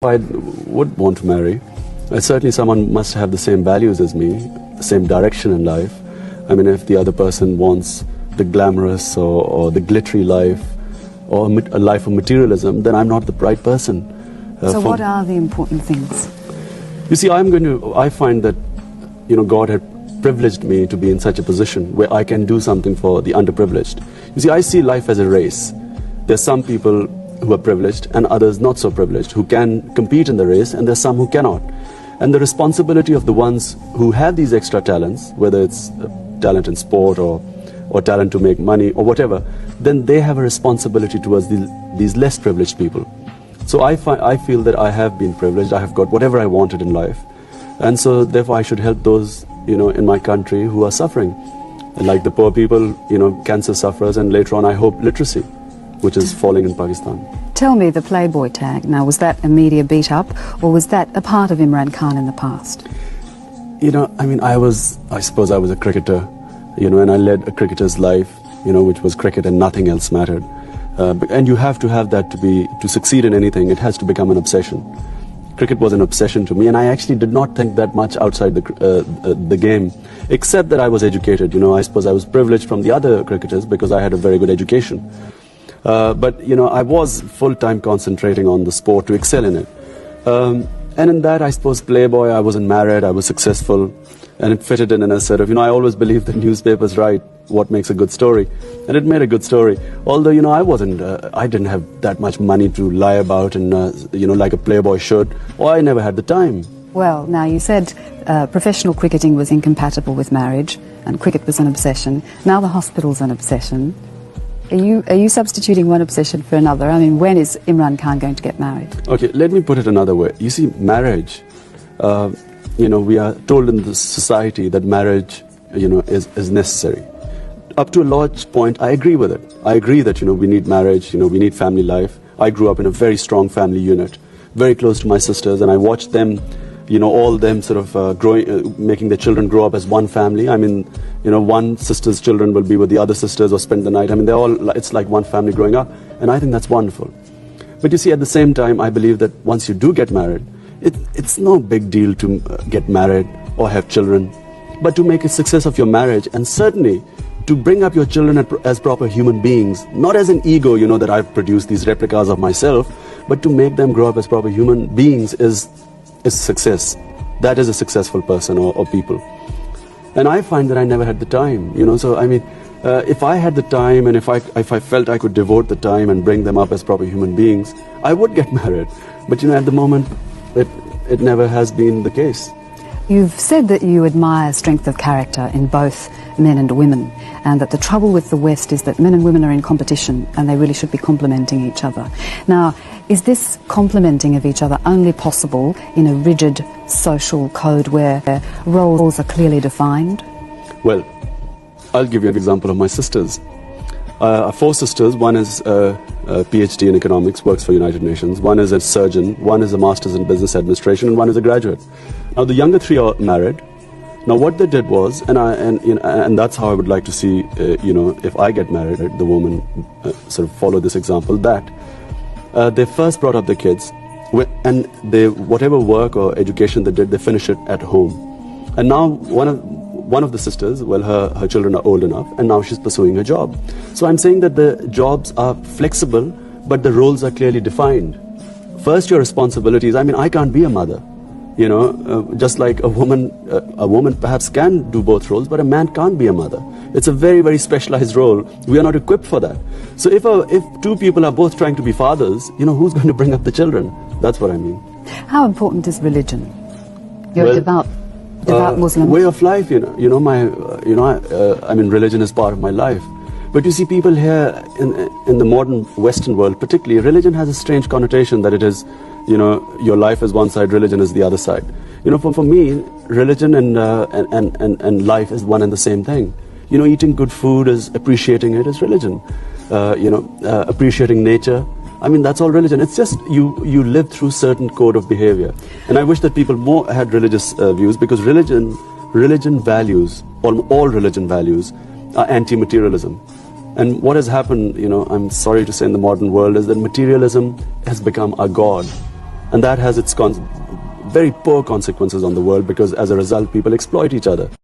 I would want to marry, certainly someone must have the same values as me, the same direction in life. I mean, if the other person wants the glamorous or the glittery life or a life of materialism, then I'm not the right person. So what are the important things? You see, I find that, God had privileged me to be in such a position where I can do something for the underprivileged. You see, I see life as a race. There's some people who are privileged and others not so privileged, who can compete in the race, and there's some who cannot. And the responsibility of the ones who have these extra talents, whether it's talent in sport or talent to make money or whatever, then they have a responsibility towards these less privileged people. So I feel that I have been privileged, I have got whatever I wanted in life, and so therefore I should help those in my country who are suffering, like the poor people, cancer sufferers, and later on I hope literacy, which is falling in Pakistan. Tell me, the Playboy tag, now was that a media beat up or was that a part of Imran Khan in the past? I suppose I was a cricketer, and I led a cricketer's life, which was cricket and nothing else mattered. And you have to have that to succeed in anything. It has to become an obsession. Cricket was an obsession to me, and I actually did not think that much outside the game, except that I was educated. I suppose I was privileged from the other cricketers because I had a very good education. But I was full-time concentrating on the sport to excel in it. And in that, I suppose, Playboy, I wasn't married, I was successful, and it fitted in a sort of, I always believe that newspapers write what makes a good story, and it made a good story. Although, I didn't have that much money to lie about, and, like a Playboy should, or I never had the time. Well, now you said professional cricketing was incompatible with marriage, and cricket was an obsession. Now the hospital's an obsession. Are you substituting one obsession for another? I mean, when is Imran Khan going to get married? Okay, let me put it another way. You see, marriage, we are told in this society that marriage, is necessary. Up to a large point, I agree with it. I agree that, we need marriage, we need family life. I grew up in a very strong family unit, very close to my sisters, and I watched them, all them sort of making their children grow up as one family. I mean, one sister's children will be with the other sisters or spend the night. I mean, it's like one family growing up, and I think that's wonderful. But you see, at the same time, I believe that once you do get married, it's no big deal to get married or have children, but to make a success of your marriage, and certainly to bring up your children as proper human beings, not as an ego, that I've produced these replicas of myself, but to make them grow up as proper human beings is success. That is a successful person or people. And I find that I never had the time, so I mean, if I had the time and if I felt I could devote the time and bring them up as proper human beings, I would get married. But at the moment, it never has been the case. You've said that you admire strength of character in both men and women, and that the trouble with the West is that men and women are in competition and they really should be complementing each other. Now, is this complementing of each other only possible in a rigid social code where roles are clearly defined? Well, I'll give you an example of my sisters. 4 sisters. One is a PhD in economics, works for United Nations. One is a surgeon. One is a master's in business administration, and one is a graduate. Now, the younger 3 are married. Now, what they did was, and that's how I would like to see, if I get married, the woman sort of follow this example, that they first brought up the kids, and whatever work or education they did, they finish it at home. And now one of the sisters, well, her children are old enough, and now she's pursuing her job. So I'm saying that the jobs are flexible, but the roles are clearly defined. First, your responsibilities. I mean, I can't be a mother. Just like a woman perhaps can do both roles, but a man can't be a mother. It's a very, very specialized role. We are not equipped for that. So if 2 people are both trying to be fathers, who's going to bring up the children? That's what I mean. How important is religion? You're a devout Muslim. Way of life, I mean, religion is part of my life. But you see, people here in the modern Western world, particularly, religion has a strange connotation that it is, your life is one side, religion is the other side. For me, religion and life is one and the same thing. Eating good food is appreciating it is religion. Appreciating nature, I mean, that's all religion. It's just you live through certain code of behavior. And I wish that people more had religious views, because religion values, all religion values, are anti-materialism. And what has happened, I'm sorry to say, in the modern world, is that materialism has become our God. And that has its very poor consequences on the world, because as a result, people exploit each other.